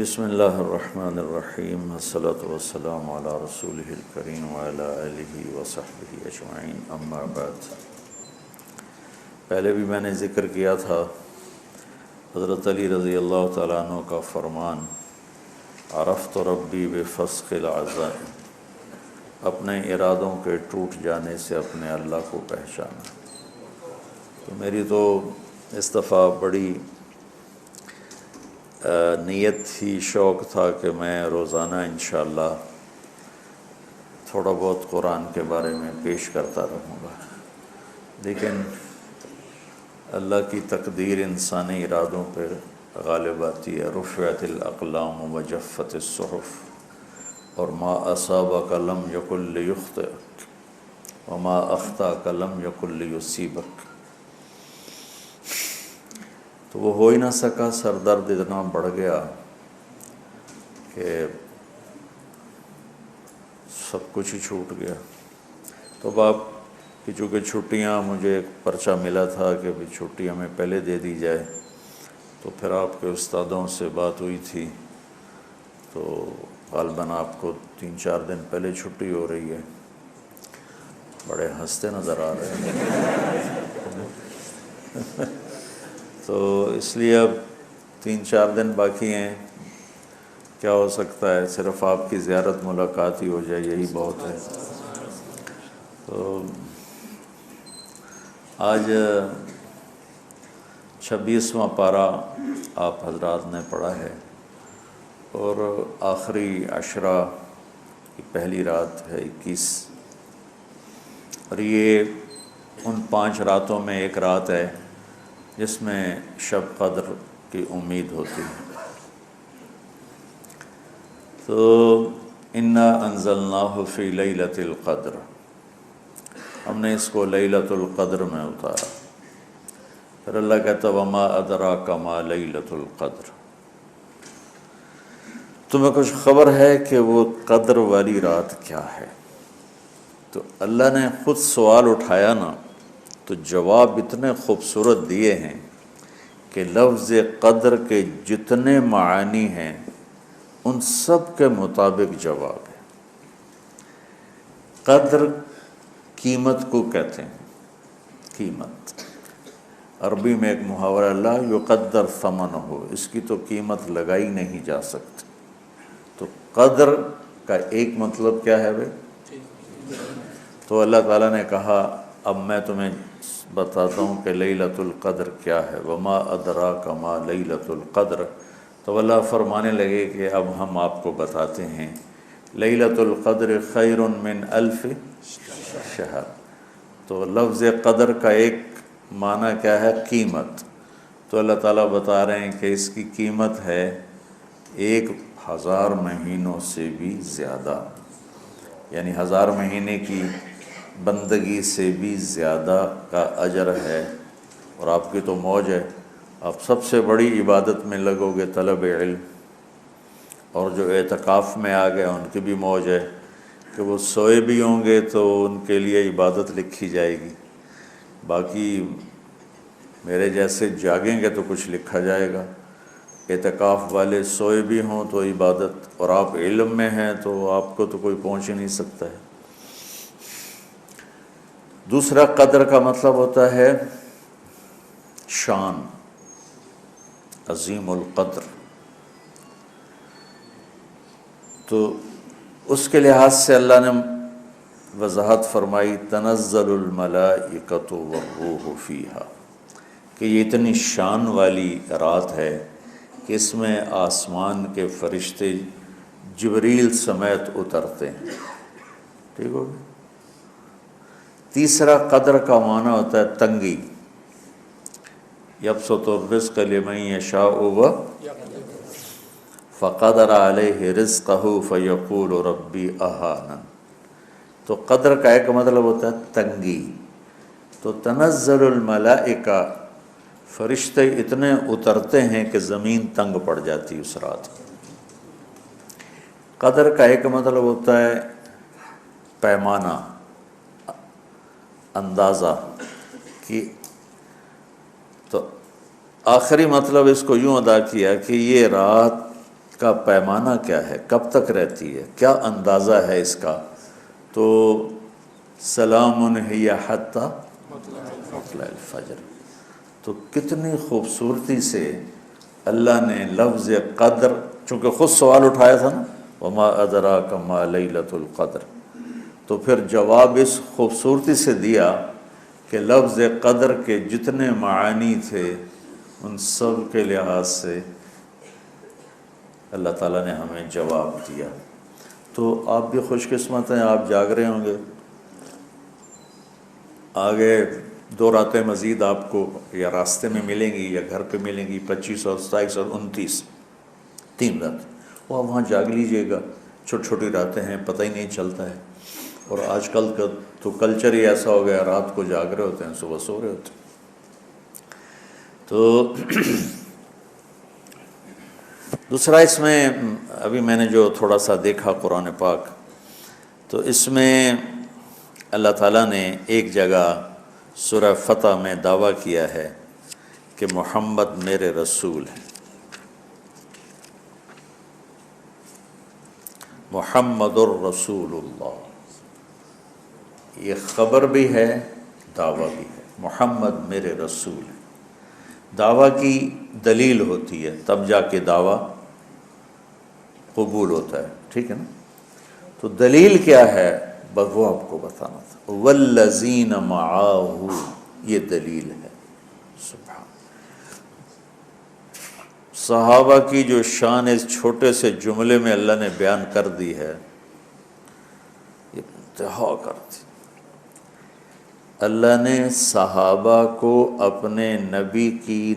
بسم اللہ الرحمن الرحیم والصلاة والسلام علی رسولہ الکریم وعلی آلہ وصحبہ اجمعین، اما بعد۔ پہلے بھی میں نے ذکر کیا تھا حضرت علی رضی اللہ تعالیٰ عنہ کا فرمان، عرفت ربی بفسخ العزائم، اپنے ارادوں کے ٹوٹ جانے سے اپنے اللہ کو پہچانا۔ تو میری تو اس دفعہ بڑی نیت تھی، شوق تھا کہ میں روزانہ انشاءاللہ تھوڑا بہت قرآن کے بارے میں پیش کرتا رہوں گا، لیکن اللہ کی تقدیر انسانی ارادوں پر غالب آتی ہے۔ رفعت الاقلام وجفت الصحف، اور ما اصابک لم یکن لیخطئک وما اخطأک لم یکن لیصیبک۔ تو وہ ہو ہی نہ سکا، سر درد اتنا بڑھ گیا کہ سب کچھ ہی چھوٹ گیا۔ تو باپ کی چونکہ چھٹیاں، مجھے ایک پرچہ ملا تھا کہ بھی چھٹی ہمیں پہلے دے دی جائے، تو پھر آپ کے استادوں سے بات ہوئی تھی، تو غالباً آپ کو 3-4 دن پہلے چھٹی ہو رہی ہے۔ بڑے ہنستے نظر آ رہے ہیں۔ تو اس لیے اب 3-4 دن باقی ہیں، کیا ہو سکتا ہے، صرف آپ کی زیارت ملاقات ہی ہو جائے، یہی بہت ہے۔ تو آج 26واں پارہ آپ حضرات نے پڑھا ہے، اور آخری عشرہ کی پہلی رات ہے 21، اور یہ ان 5 راتوں میں ایک رات ہے جس میں شب قدر کی امید ہوتی ہے۔ تو انا انزلناہ فی لیلۃ القدر، ہم نے اس کو لیلۃ القدر میں اتارا۔ پھر اللہ کہتا وما ادراک ما لیلۃ القدر، تمہیں کچھ خبر ہے کہ وہ قدر والی رات کیا ہے؟ تو اللہ نے خود سوال اٹھایا نا، تو جواب اتنے خوبصورت دیے ہیں کہ لفظ قدر کے جتنے معانی ہیں ان سب کے مطابق جواب ہے۔ قدر قیمت کو کہتے ہیں، قیمت۔ عربی میں ایک محاورہ لا یقدر ثمنہ، اس کی تو قیمت لگائی نہیں جا سکتی۔ تو قدر کا ایک مطلب کیا ہے بھائی؟ تو اللہ تعالیٰ نے کہا اب میں تمہیں بتاتا ہوں کہ لیلۃ القدر کیا ہے۔ وما ادراک ما لیلۃ القدر، تو اللہ فرمانے لگے کہ اب ہم آپ کو بتاتے ہیں لیلۃ القدر خیر من 1000 شہر۔ تو لفظ قدر کا ایک معنی کیا ہے؟ قیمت۔ تو اللہ تعالیٰ بتا رہے ہیں کہ اس کی قیمت ہے 1000 مہینوں سے بھی زیادہ، یعنی 1000 مہینے کی بندگی سے بھی زیادہ کا اجر ہے۔ اور آپ کی تو موج ہے، آپ سب سے بڑی عبادت میں لگو گے، طلب علم۔ اور جو اعتکاف میں آ گئے ان کی بھی موج ہے کہ وہ سوئے بھی ہوں گے تو ان کے لیے عبادت لکھی جائے گی، باقی میرے جیسے جاگیں گے تو کچھ لکھا جائے گا۔ اعتکاف والے سوئے بھی ہوں تو عبادت، اور آپ علم میں ہیں تو آپ کو تو کوئی پہنچ ہی نہیں سکتا ہے۔ دوسرا قدر کا مطلب ہوتا ہے شان، عظیم القدر۔ تو اس کے لحاظ سے اللہ نے وضاحت فرمائی تنزل الملائکۃ والروح فیہا، کہ یہ اتنی شان والی رات ہے کہ اس میں آسمان کے فرشتے جبریل سمیت اترتے ہیں۔ ٹھیک ہو گیا؟ تیسرا قدر کا معنی ہوتا ہے تنگی، یبسط الرزق لمن یشاء فقدر علیہ رزقہ فیقول ربی اہانن۔ تو قدر کا ایک مطلب ہوتا ہے تنگی۔ تو تنزل الملائکہ، فرشتے اتنے اترتے ہیں کہ زمین تنگ پڑ جاتی اس رات۔ قدر کا ایک مطلب ہوتا ہے پیمانہ، اندازہ کہ، تو آخری مطلب اس کو یوں ادا کیا کہ یہ رات کا پیمانہ کیا ہے، کب تک رہتی ہے، کیا اندازہ ہے اس کا؟ تو سلام ہی حتی مطلع الفجر. تو کتنی خوبصورتی سے اللہ نے لفظ قدر، چونکہ خود سوال اٹھایا تھا نا وما ادراک ما لیلۃ القدر، تو پھر جواب اس خوبصورتی سے دیا کہ لفظ قدر کے جتنے معانی تھے ان سب کے لحاظ سے اللہ تعالیٰ نے ہمیں جواب دیا. تو آپ بھی خوش قسمت ہیں، آپ جاگ رہے ہوں گے. آگے 2 راتیں مزید آپ کو یا راستے میں ملیں گی یا گھر پہ ملیں گی، 25 اور 27 اور 29، 3 رات. وہ وہاں جاگ لیجئے گا. چھوٹی چھوٹی راتیں ہیں، پتہ ہی نہیں چلتا ہے. اور آج کل کا تو کلچر ہی ایسا ہو گیا، رات کو جاگ رہے ہوتے ہیں، صبح سو رہے ہوتے ہیں. تو دوسرا اس میں ابھی میں نے جو تھوڑا سا دیکھا قرآن پاک، تو اس میں اللہ تعالیٰ نے ایک جگہ سورہ فتح میں دعویٰ کیا ہے کہ محمد میرے رسول ہیں. محمد الرسول اللہ، یہ خبر بھی ہے، دعویٰ بھی ہے. محمد میرے رسول ہیں. دعویٰ کی دلیل ہوتی ہے تب جا کے دعویٰ قبول ہوتا ہے، ٹھیک ہے نا. تو دلیل کیا ہے بس وہ آپ کو بتانا تھا. والذین معاہ، یہ دلیل ہے. سبحان صحابہ کی جو شان اس چھوٹے سے جملے میں اللہ نے بیان کر دی ہے، یہ انتہا کر دی. اللہ نے صحابہ کو اپنے نبی کی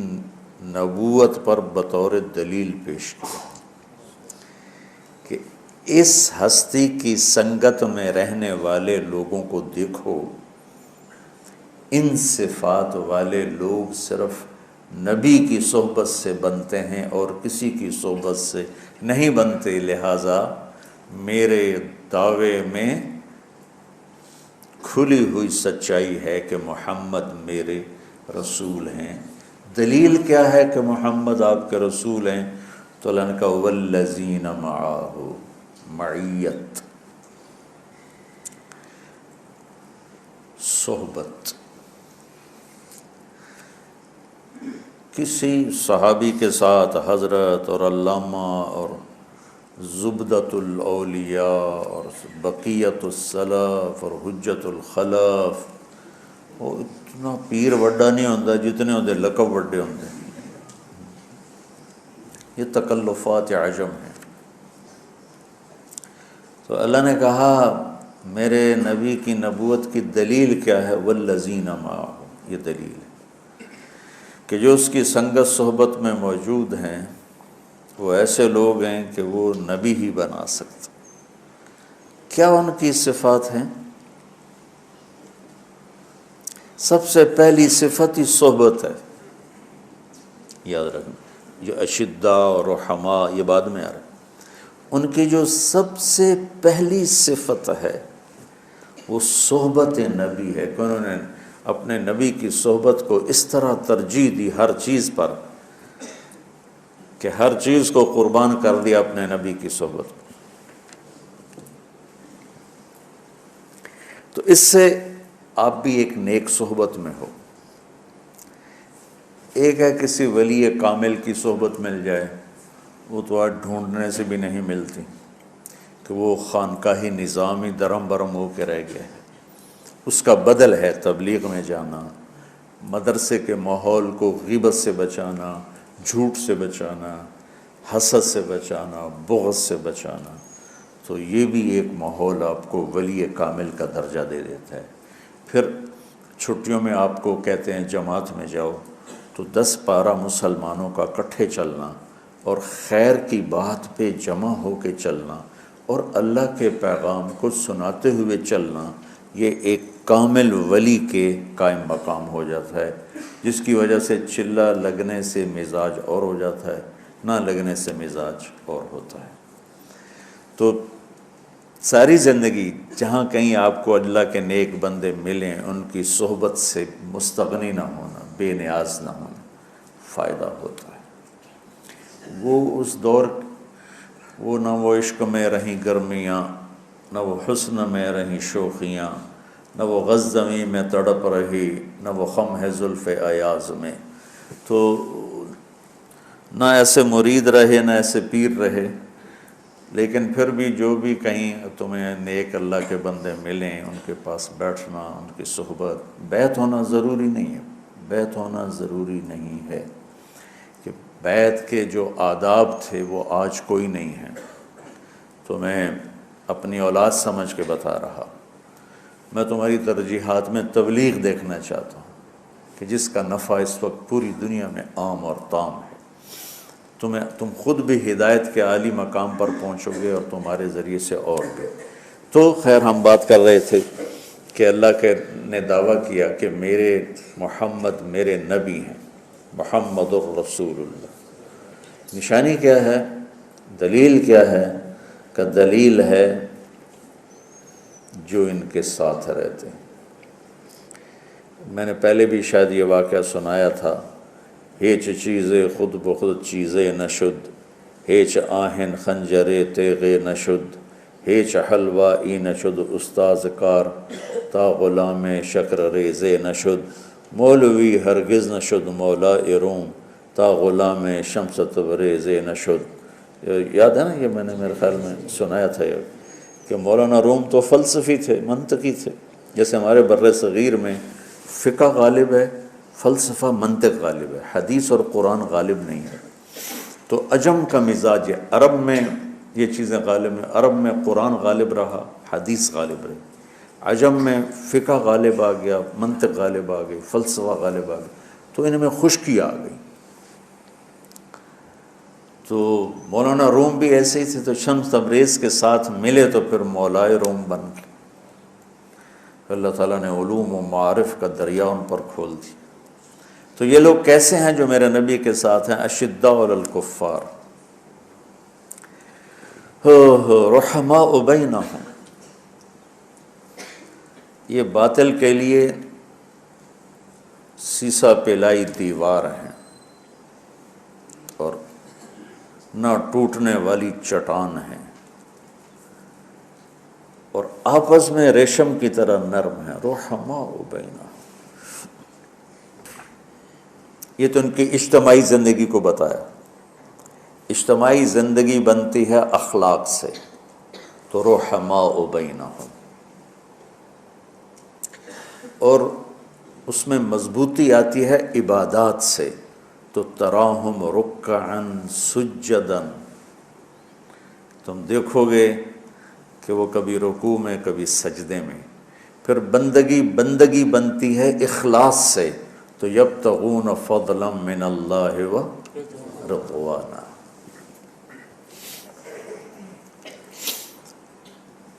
نبوت پر بطور دلیل پیش کیا کہ اس ہستی کی سنگت میں رہنے والے لوگوں کو دیکھو، ان صفات والے لوگ صرف نبی کی صحبت سے بنتے ہیں اور کسی کی صحبت سے نہیں بنتے. لہٰذا میرے دعوے میں کھلی ہوئی سچائی ہے کہ محمد میرے رسول ہیں. دلیل کیا ہے کہ محمد آپ کے رسول ہیں؟ تو اللہ نے کہا والذین معاہ، معیت، صحبت. کسی صحابی کے ساتھ حضرت اور علامہ اور زبدۃ الاولیاء اور بقیت السلف اور حجت الخلف، وہ اتنا پیر وڈا نہیں ہوتا جتنے ہوتے لقب وڈے ہوتے. یہ تکلفات عجم ہیں. تو اللہ نے کہا میرے نبی کی نبوت کی دلیل کیا ہے؟ والذین معہ، یہ دلیل ہے کہ جو اس کی سنگت صحبت میں موجود ہیں وہ ایسے لوگ ہیں کہ وہ نبی ہی بنا سکتے. کیا ان کی صفات ہیں؟ سب سے پہلی صفت ہی صحبت ہے. یاد رکھنا، جو اشداء اور رحماء یہ بعد میں آ رہا ہے، ان کی جو سب سے پہلی صفت ہے وہ صحبت نبی ہے کہ انہوں نے اپنے نبی کی صحبت کو اس طرح ترجیح دی ہر چیز پر کہ ہر چیز کو قربان کر دیا اپنے نبی کی صحبت کو. تو اس سے آپ بھی ایک نیک صحبت میں ہو. ایک ہے کسی ولی کامل کی صحبت مل جائے، وہ تو آج ڈھونڈنے سے بھی نہیں ملتی کہ وہ خانقاہی نظام ہی درم برم ہو کے رہ گیا ہے. اس کا بدل ہے تبلیغ میں جانا، مدرسے کے ماحول کو غیبت سے بچانا، جھوٹ سے بچانا، حسد سے بچانا، بغض سے بچانا. تو یہ بھی ایک ماحول آپ کو ولی کامل کا درجہ دے دیتا ہے. پھر چھٹیوں میں آپ کو کہتے ہیں جماعت میں جاؤ تو 10-12 مسلمانوں کا اکٹھے چلنا اور خیر کی بات پہ جمع ہو کے چلنا اور اللہ کے پیغام کو سناتے ہوئے چلنا، یہ ایک کامل ولی کے قائم مقام ہو جاتا ہے، جس کی وجہ سے چلہ لگنے سے مزاج اور ہو جاتا ہے، نہ لگنے سے مزاج اور ہوتا ہے. تو ساری زندگی جہاں کہیں آپ کو اللہ کے نیک بندے ملیں ان کی صحبت سے مستغنی نہ ہونا، بے نیاز نہ ہونا فائدہ ہوتا ہے. وہ اس دور وہ نہ وہ عشق میں رہیں گرمیاں، نہ وہ حسن میں رہیں شوخیاں، نہ وہ غزمی میں تڑپ رہی، نہ وہ خم ہے زلف ایاز میں۔ تو نہ ایسے مرید رہے نہ ایسے پیر رہے، لیکن پھر بھی جو بھی کہیں تمہیں نیک اللہ کے بندے ملیں، ان کے پاس بیٹھنا، ان کی صحبت، بیعت ہونا ضروری نہیں ہے، بیعت ہونا ضروری نہیں ہے، کہ بیعت کے جو آداب تھے وہ آج کوئی نہیں ہے۔ تو میں اپنی اولاد سمجھ کے بتا رہا، میں تمہاری ترجیحات میں تبلیغ دیکھنا چاہتا ہوں کہ جس کا نفع اس وقت پوری دنیا میں عام اور تام ہے۔ تم خود بھی ہدایت کے عالی مقام پر پہنچو گے اور تمہارے ذریعے سے اور بھی۔ تو خیر ہم بات کر رہے تھے کہ اللہ نے دعویٰ کیا کہ میرے محمد میرے نبی ہیں، محمد الرسول اللہ۔ نشانی کیا ہے؟ دلیل کیا ہے؟ کہ دلیل ہے جو ان کے ساتھ رہتے ہیں۔ میں نے پہلے بھی شاید یہ واقعہ سنایا تھا، ہیچ چیزے خود بخود چیزے نشد، ہیچ آہن خنجرے تیغے نشد، ہیچ حلوہ ای نشد استاذ کار، تا غلام شکر ریزے نشد، مولوی ہرگز نشد مولا روم، تا غلام شمس تبریزے نشد۔ یاد ہے نا، یہ میں نے میرے خیال میں سنایا تھا کہ مولانا روم تو فلسفی تھے، منطقی تھے، جیسے ہمارے بر صغیر میں فقہ غالب ہے، فلسفہ منطق غالب ہے، حدیث اور قرآن غالب نہیں ہے۔ تو عجم کا مزاج ہے، عرب میں یہ چیزیں غالب ہیں، عرب میں قرآن غالب رہا، حدیث غالب رہی، عجم میں فقہ غالب آ گیا، منطق غالب آ گئی، فلسفہ غالب آ گیا، تو ان میں خشکی آ گئی۔ تو مولانا روم بھی ایسے ہی تھے، تو شمس تبریز کے ساتھ ملے تو پھر مولائے روم بن گئے۔ اللہ تعالیٰ نے علوم و معارف کا دریا ان پر کھول دی۔ تو یہ لوگ کیسے ہیں جو میرے نبی کے ساتھ ہیں؟ اشداء علی الکفار رحماء بینہم، یہ باطل کے لیے سیسا پلائی دیوار ہیں اور نہ ٹوٹنے والی چٹان ہیں، اور آپس میں ریشم کی طرح نرم ہیں۔ رحماء بینہم، یہ تو ان کی اجتماعی زندگی کو بتایا۔ اجتماعی زندگی بنتی ہے اخلاق سے، تو رحماء بینہم، اور اس میں مضبوطی آتی ہے عبادات سے، تو تراہم رکعا سجدا، تم دیکھو گے کہ وہ کبھی رکوع میں کبھی سجدے میں۔ پھر بندگی بنتی ہے اخلاص سے، تو یبتغون فضلا من اللہ و رضوانا،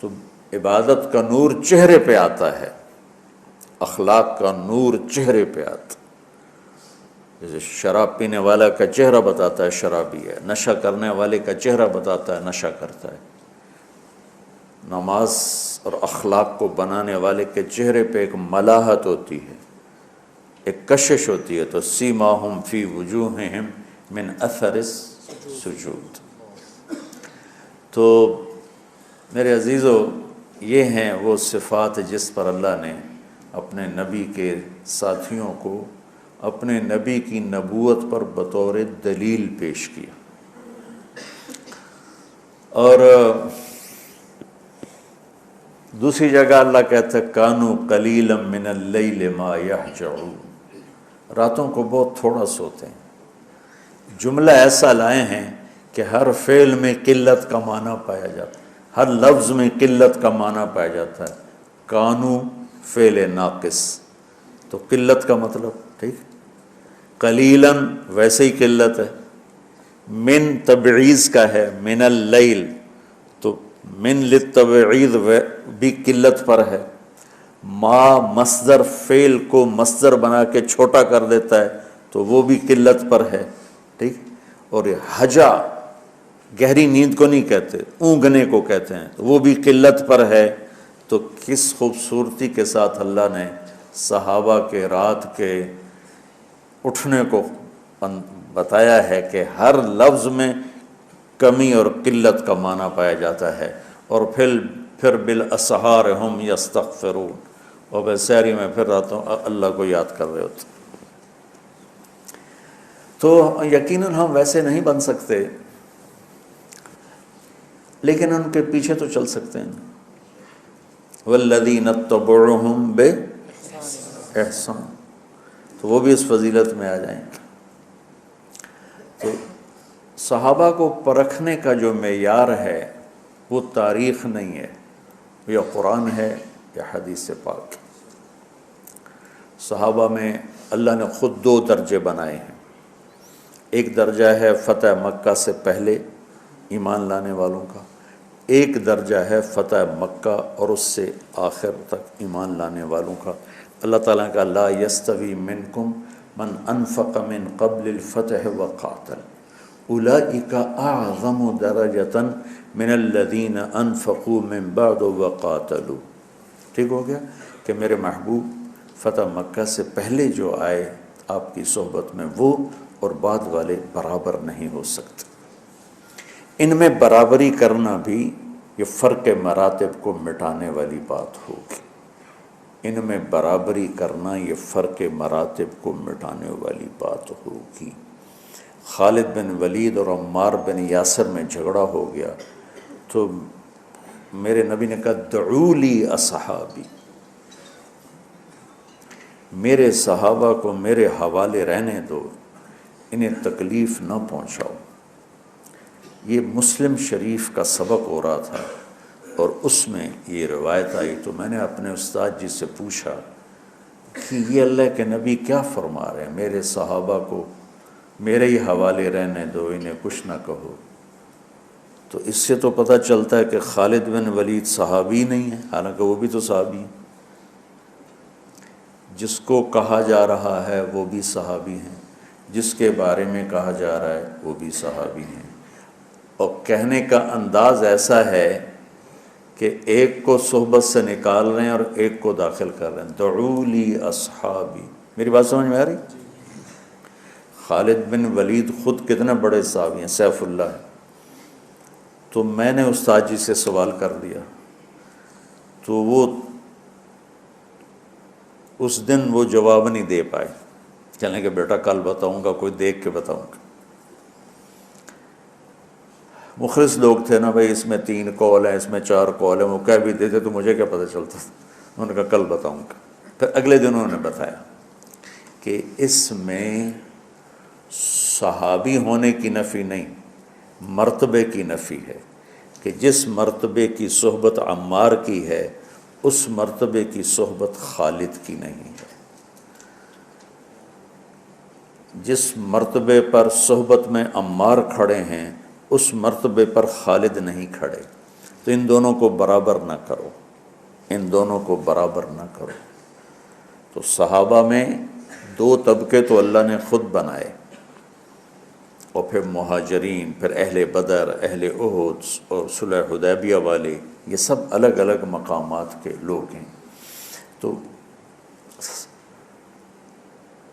تو عبادت کا نور چہرے پہ آتا ہے، اخلاق کا نور چہرے پہ آتا ہے۔ جیسے شراب پینے والا کا چہرہ بتاتا ہے شرابی ہے، نشہ کرنے والے کا چہرہ بتاتا ہے نشہ کرتا ہے، نماز اور اخلاق کو بنانے والے کے چہرے پہ ایک ملاحت ہوتی ہے، ایک کشش ہوتی ہے، تو سیماہم فی وجوہہم من اثر السجود۔ تو میرے عزیزو، یہ ہیں وہ صفات جس پر اللہ نے اپنے نبی کے ساتھیوں کو اپنے نبی کی نبوت پر بطور دلیل پیش کیا۔ اور دوسری جگہ اللہ کہتا ہے کانوا قلیلا من اللیل ما یہجعون، راتوں کو بہت تھوڑا سوتے ہیں۔ جملہ ایسا لائے ہیں کہ ہر فعل میں قلت کا معنی پایا جاتا ہے، ہر لفظ میں قلت کا معنی پایا جاتا ہے۔ کانو فعل ناقص، تو قلت کا مطلب، ٹھیک، قلیلاً ویسے ہی قلت ہے، من تبعیض کا ہے، من اللیل تو من للتبعیض بھی قلت پر ہے، ما مصدر فعل کو مصدر بنا کے چھوٹا کر دیتا ہے تو وہ بھی قلت پر ہے، ٹھیک، اور حجا گہری نیند کو نہیں کہتے، اونگنے کو کہتے ہیں، تو وہ بھی قلت پر ہے۔ تو کس خوبصورتی کے ساتھ اللہ نے صحابہ کے رات کے اٹھنے کو بتایا ہے کہ ہر لفظ میں کمی اور قلت کا معنی پایا جاتا ہے، اور پھر بالاسحار ہم یستغفرون، اور بسحری میں پھر راتوں اللہ کو یاد کر رہے ہوتے۔ تو یقیناً ہم ویسے نہیں بن سکتے، لیکن ان کے پیچھے تو چل سکتے ہیں۔ والذین اتبعوہم بإحسان، تو وہ بھی اس فضیلت میں آ جائیں گے۔ تو صحابہ کو پرکھنے کا جو معیار ہے وہ تاریخ نہیں ہے، یا قرآن ہے یا حدیث پاک۔ صحابہ میں اللہ نے خود 2 درجے بنائے ہیں۔ ایک درجہ ہے فتح مکہ سے پہلے ایمان لانے والوں کا، ایک درجہ ہے فتح مکہ اور اس سے آخر تک ایمان لانے والوں کا۔ اللہ تعالیٰ کا لا یستوی منکم من انفق من قبل الفتح وقاتل اولئک اعظم درجۃ من الذین انفقوا من بعد وقاتلوا۔ ٹھیک ہو گیا کہ میرے محبوب فتح مکہ سے پہلے جو آئے آپ کی صحبت میں، وہ اور بعد والے برابر نہیں ہو سکتے۔ ان میں برابری کرنا بھی یہ فرق مراتب کو مٹانے والی بات ہوگی۔ ان میں برابری کرنا یہ فرق مراتب کو مٹانے والی بات ہوگی۔ خالد بن ولید اور عمار بن یاسر میں جھگڑا ہو گیا تو میرے نبی نے کہا دعوا لی اصحابی، میرے صحابہ کو میرے حوالے رہنے دو، انہیں تکلیف نہ پہنچاؤ۔ یہ مسلم شریف کا سبق ہو رہا تھا اور اس میں یہ روایت آئی، تو میں نے اپنے استاد جی سے پوچھا کہ یہ اللہ کے نبی کیا فرما رہے ہیں، میرے صحابہ کو میرے ہی حوالے رہنے دو، انہیں کچھ نہ کہو۔ تو اس سے تو پتہ چلتا ہے کہ خالد بن ولید صحابی نہیں ہے، حالانکہ وہ بھی تو صحابی ہیں۔ جس کو کہا جا رہا ہے وہ بھی صحابی ہیں، جس کے بارے میں کہا جا رہا ہے وہ بھی صحابی ہیں، اور کہنے کا انداز ایسا ہے کہ ایک کو صحبت سے نکال رہے ہیں اور ایک کو داخل کر رہے ہیں۔ دعوا لی اصحابی، میری بات سمجھ میں آ رہی؟ خالد بن ولید خود کتنے بڑے صحابی ہیں، سیف اللہ ہے۔ تو میں نے استاد جی سے سوال کر دیا، تو وہ اس دن وہ جواب نہیں دے پائے، چلیں کہ بیٹا کل بتاؤں گا، کوئی دیکھ کے بتاؤں گا۔ مخلص لوگ تھے نا بھائی، اس میں 3 قول ہیں، اس میں 4 قول ہیں، وہ کہہ بھی دیتے تو مجھے کیا پتہ چلتا تھا۔ انہوں نے کہا کل بتاؤں گا۔ پھر اگلے دن انہوں نے بتایا کہ اس میں صحابی ہونے کی نفی نہیں، مرتبے کی نفی ہے، کہ جس مرتبے کی صحبت عمار کی ہے اس مرتبے کی صحبت خالد کی نہیں ہے۔ جس مرتبے پر صحبت میں عمار کھڑے ہیں اس مرتبے پر خالد نہیں کھڑے، تو ان دونوں کو برابر نہ کرو، ان دونوں کو برابر نہ کرو۔ تو صحابہ میں 2 طبقے تو اللہ نے خود بنائے، اور پھر مہاجرین، پھر اہل بدر، اہل احد اور صلح حدیبیہ والے، یہ سب الگ الگ مقامات کے لوگ ہیں۔ تو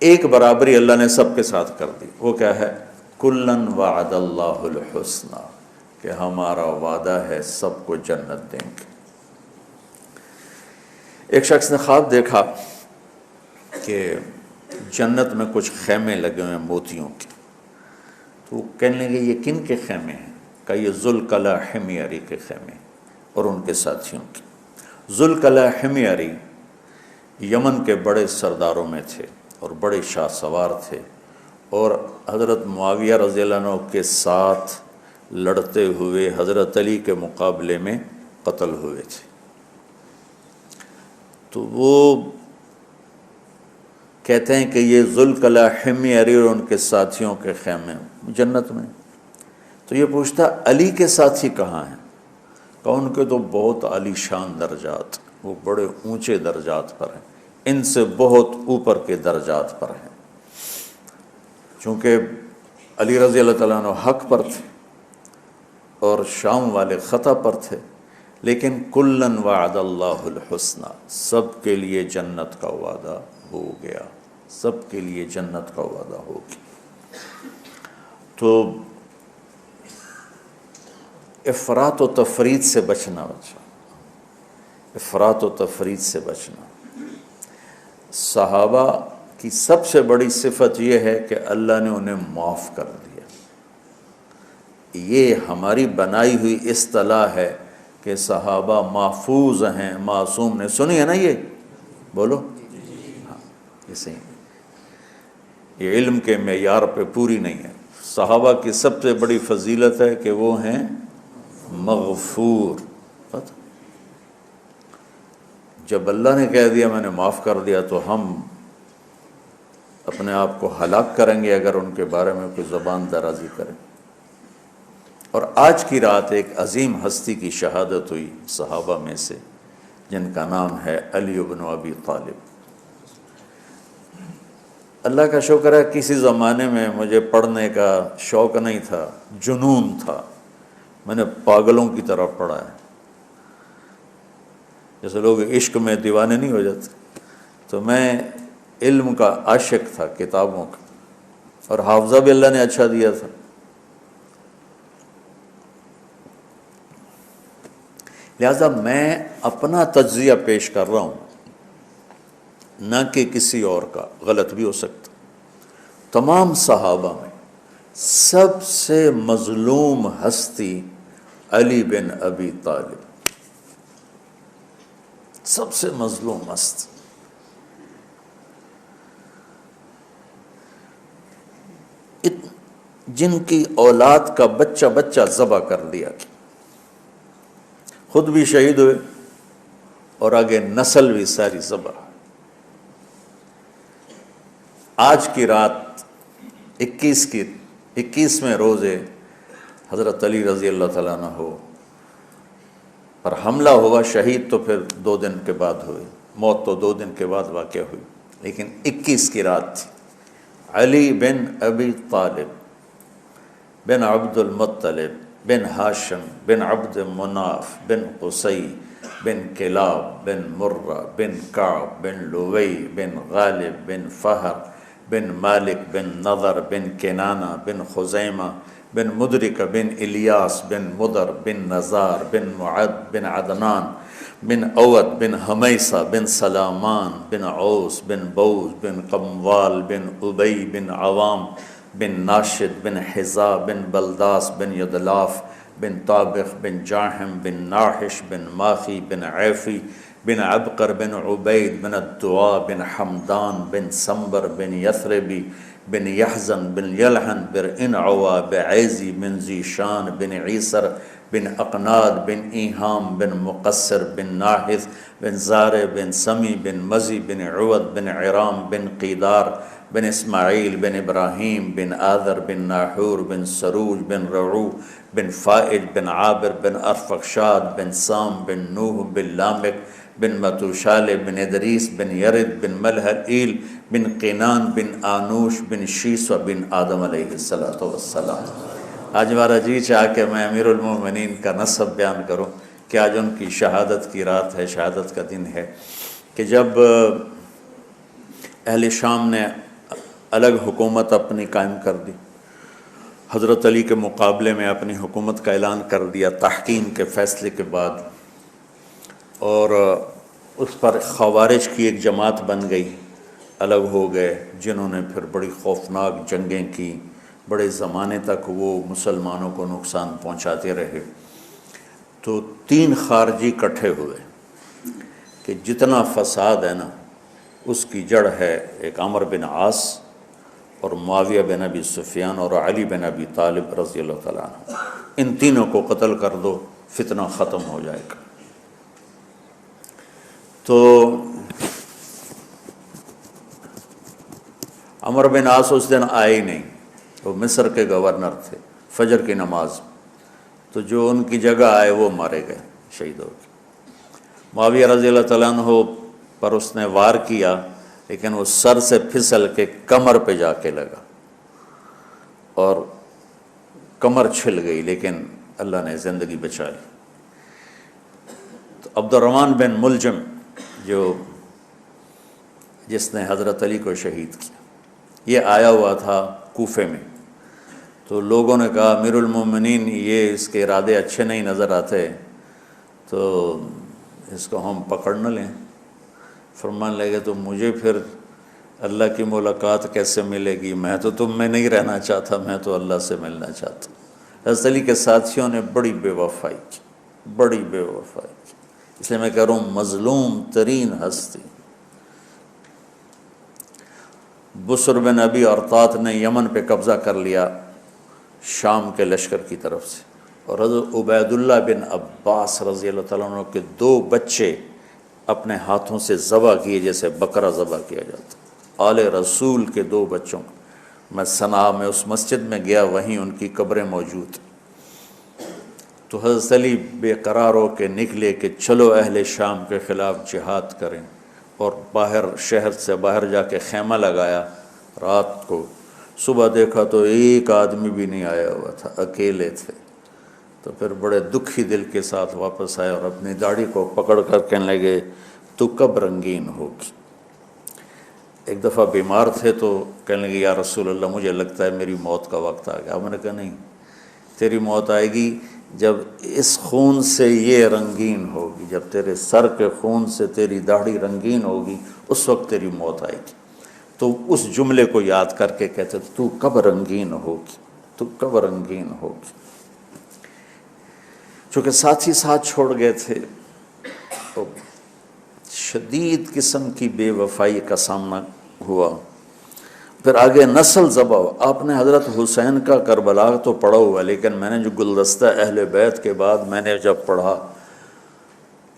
ایک برابری اللہ نے سب کے ساتھ کر دی، وہ کیا ہے؟ کلن وعد اللہ الحسنی، کہ ہمارا وعدہ ہے سب کو جنت دیں گے۔ ایک شخص نے خواب دیکھا کہ جنت میں کچھ خیمے لگے ہوئے ہیں موتیوں کے، تو وہ کہنے لگے یہ کن کے خیمے ہیں؟ کہ یہ ذوالقلع حمیری کے خیمے اور ان کے ساتھیوں کے۔ ذوالقلع حمیری یمن کے بڑے سرداروں میں تھے اور بڑے شاہ سوار تھے، اور حضرت معاویہ رضی اللہ عنہ کے ساتھ لڑتے ہوئے حضرت علی کے مقابلے میں قتل ہوئے تھے۔ تو وہ کہتے ہیں کہ یہ ذوالقلع حمیری اور ان کے ساتھیوں کے خیمے جنت میں۔ تو یہ پوچھتا علی کے ساتھی کہاں ہیں؟ کہ ان کے تو بہت عالی شان درجات، وہ بڑے اونچے درجات پر ہیں، ان سے بہت اوپر کے درجات پر ہیں، چونکہ علی رضی اللہ تعالیٰ عنہ حق پر تھے اور شام والے خطا پر تھے، لیکن کلن وعد اللہ الحسنی، سب کے لیے جنت کا وعدہ ہو گیا، سب کے لیے جنت کا وعدہ ہو گیا۔ تو افراط و تفریط سے بچنا، افراط و تفریط سے بچنا۔ صحابہ کی سب سے بڑی صفت یہ ہے کہ اللہ نے انہیں معاف کر دیا۔ یہ ہماری بنائی ہوئی اصطلاح ہے کہ صحابہ محفوظ ہیں، معصوم نے سنی ہے نا، یہ بولو ہاں، یہ صحیح، یہ علم کے معیار پہ پوری نہیں ہے۔ صحابہ کی سب سے بڑی فضیلت ہے کہ وہ ہیں مغفور۔ پتہ جب اللہ نے کہہ دیا میں نے معاف کر دیا تو ہم اپنے آپ کو ہلاک کریں گے اگر ان کے بارے میں کوئی زبان درازی کریں۔ اور آج کی رات ایک عظیم ہستی کی شہادت ہوئی صحابہ میں سے، جن کا نام ہے علی بن ابی طالب۔ اللہ کا شکر ہے کسی زمانے میں مجھے پڑھنے کا شوق نہیں تھا، جنون تھا، میں نے پاگلوں کی طرح پڑھا ہے، جیسے لوگ عشق میں دیوانے نہیں ہو جاتے، تو میں علم کا عاشق تھا، کتابوں کا، اور حافظہ بھی اللہ نے اچھا دیا تھا۔ لہذا میں اپنا تجزیہ پیش کر رہا ہوں، نہ کہ کسی اور کا، غلط بھی ہو سکتا۔ تمام صحابہ میں سب سے مظلوم ہستی علی بن ابی طالب، سب سے مظلوم ہستی۔ جن کی اولاد کا بچہ بچہ ذبح کر دیا، خود بھی شہید ہوئے اور آگے نسل بھی ساری ذبح۔ آج کی رات 21ویں روزے حضرت علی رضی اللہ تعالیٰ عنہ پر حملہ ہوا، شہید تو پھر 2 دن کے بعد ہوئے، موت تو 2 دن کے بعد واقع ہوئی، لیکن 21 کی رات تھی۔ علی بن ابی طالب بن عبد المطلب بن ہاشم بن عبد مناف بن قصی بن کلاب بن مرہ بن کعب بن لوی بن غالب بن فہر بن مالک بن نضر بن کنانہ بن خزیمہ بن مدرک بن الیاس بن مدر بن نزار بن معد بن عدنان بن اوت بن حمیسہ بن سلامان بن عوس بن بوز بن قموال بن ابی بن عوام بن ناشد بن حذا بن بلداس بن یدلاف بن طابخ بن جاحم بن ناحش بن ماخی بن عیفی بن عبقر بن عبید بن الدعاء بن حمدان بن سمبر بن یثربی بن یحزن بن یلحن بن انعوا بعیزی بن زیشان بن عیسر بن اقناد بن ایہام بن مقصر بن ناحث بن زارع بن سمی بن مزی بن عود بن عرام بن قیدار بن اسماعیل بن ابراہیم بن آذر بن ناحور بن سروج بن رعو بن فائل بن عابر بن ارفخشاد بن سام بن نوح بن لامک بن متوشال بن ادریس بن یرد بن ملحل بن قینان بن آنوش بن شیسو بن آدم علیہ السلام۔ آج ہمارا جی چاہ کہ میں امیر المومنین کا نسب بیان کروں کہ آج ان کی شہادت کی رات ہے، شہادت کا دن ہے، کہ جب اہل شام نے الگ حکومت اپنی قائم کر دی، حضرت علی کے مقابلے میں اپنی حکومت کا اعلان کر دیا تحکیم کے فیصلے کے بعد، اور اس پر خوارج کی ایک جماعت بن گئی، الگ ہو گئے، جنہوں نے پھر بڑی خوفناک جنگیں کی، بڑے زمانے تک وہ مسلمانوں کو نقصان پہنچاتے رہے۔ تو 3 خارجی اکٹھے ہوئے کہ جتنا فساد ہے نا اس کی جڑ ہے ایک عمر بن عاص اور معاویہ بن ابی سفیان اور علی بن ابی طالب رضی اللہ تعالیٰ عنہ، ان تینوں کو قتل کر دو، فتنہ ختم ہو جائے گا۔ تو عمر بن عاص اس دن آئے ہی نہیں، وہ مصر کے گورنر تھے، فجر کی نماز، تو جو ان کی جگہ آئے وہ مارے گئے، شہید ہو گئے۔ معاویہ رضی اللہ تعالیٰ عنہ پر اس نے وار کیا، لیکن وہ سر سے پھسل کے کمر پہ جا کے لگا اور کمر چھل گئی، لیکن اللہ نے زندگی بچا لی۔ تو عبد الرحمن بن ملجم جس نے حضرت علی کو شہید کیا، یہ آیا ہوا تھا کوفے میں، تو لوگوں نے کہا امیر المومنین یہ اس کے ارادے اچھے نہیں نظر آتے، تو اس کو ہم پکڑ نہ لیں۔ فرمانے لگے تو مجھے پھر اللہ کی ملاقات کیسے ملے گی؟ میں تو تم میں نہیں رہنا چاہتا، میں تو اللہ سے ملنا چاہتا ہوں۔ حضرت علی کے ساتھیوں نے بڑی بے وفائی کی، بڑی بے وفائی کی، اس لیے میں کہہ رہا ہوں مظلوم ترین ہستی۔ بسر بن ابی ارطاط نے یمن پہ قبضہ کر لیا شام کے لشکر کی طرف سے، اور حضرت عبید اللہ بن عباس رضی اللہ تعالیٰ عنہ کے 2 بچے اپنے ہاتھوں سے ذبح کیے جیسے بکرا ذبح کیا جاتا۔ آل رسول کے 2 بچوں، میں صنعاء میں اس مسجد میں گیا، وہیں ان کی قبریں موجود۔ تو حضرت علی بے قرار ہو کے نکلے کہ چلو اہل شام کے خلاف جہاد کریں، اور باہر شہر سے باہر جا کے خیمہ لگایا رات کو۔ صبح دیکھا تو ایک آدمی بھی نہیں آیا ہوا تھا، اکیلے تھے۔ تو پھر بڑے دکھی دل کے ساتھ واپس آئے اور اپنی داڑھی کو پکڑ کر کہنے لگے تو کب رنگین ہوگی؟ ایک دفعہ بیمار تھے تو کہنے لگے یا رسول اللہ مجھے لگتا ہے میری موت کا وقت آ گیا۔ میں نے کہا نہیں، تیری موت آئے گی جب اس خون سے یہ رنگین ہوگی، جب تیرے سر کے خون سے تیری داڑھی رنگین ہوگی اس وقت تیری موت آئے گی۔ تو اس جملے کو یاد کر کے کہتے تو کب رنگین ہوگی، تو کب رنگین ہوگی۔ چونکہ ساتھی ساتھ چھوڑ گئے تھے تو شدید قسم کی بے وفائی کا سامنا ہوا۔ پھر آگے نسل ذبح ہوا۔ آپ نے حضرت حسین کا کربلا تو پڑھا ہوا، لیکن میں نے جو گلدستہ اہل بیت کے بعد میں نے جب پڑھا